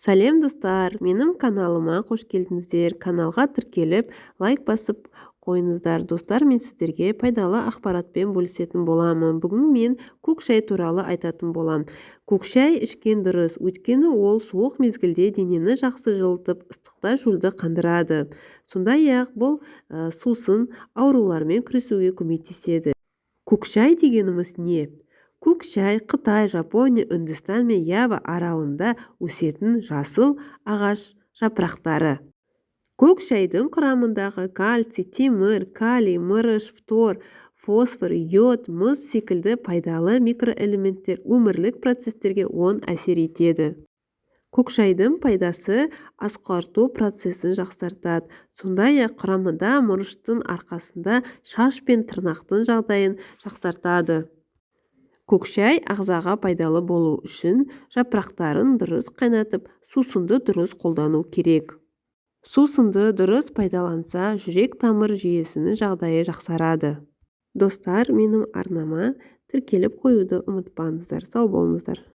Сәлем достар, менің каналыма қош келдіңіздер. Каналға тіркеліп, лайк басып қойыңыздар. Достар, мен сіздерге пайдалы ақпаратпен бөлісетін боламын. Бүгін мен көк шай туралы айтатын болам. Көк шай ішкен дұрыс, өйткені ол суық мезгілде денені жақсы жылытып, ыстықта шөлді қандырады. Сондай-ақ бұл сусын аурулармен күресуге көмектеседі. Көк шай дегеніміз не? Көк шай Қытай, Жапония, Үндістан мен Ява аралында өсетін жасыл ағаш жапырақтары. Көк шайдың құрамындағы кальций, темір, калий, мырыш, фтор, фосфор, йод, мыс секілді пайдалы микроэлементтер өмірлік процестерге оң әсер етеді. Көк шайдың пайдасы ас қорыту процесін жақсартады. Сондай-ақ құрамында мырыштың арқасында шаш пен тырнақтың жағдайын жақсартады. Көк шай ағзаға пайдалы болу үшін жапырақтарын дұрыс қайнатып, сусынды дұрыс қолдану керек. Сусынды дұрыс пайдаланса, жүрек-тамыр жүйесінің жағдайы жақсарады. Достар, менің арнама тіркеліп қоюды ұмытпаңыздар. Сау болыңыздар.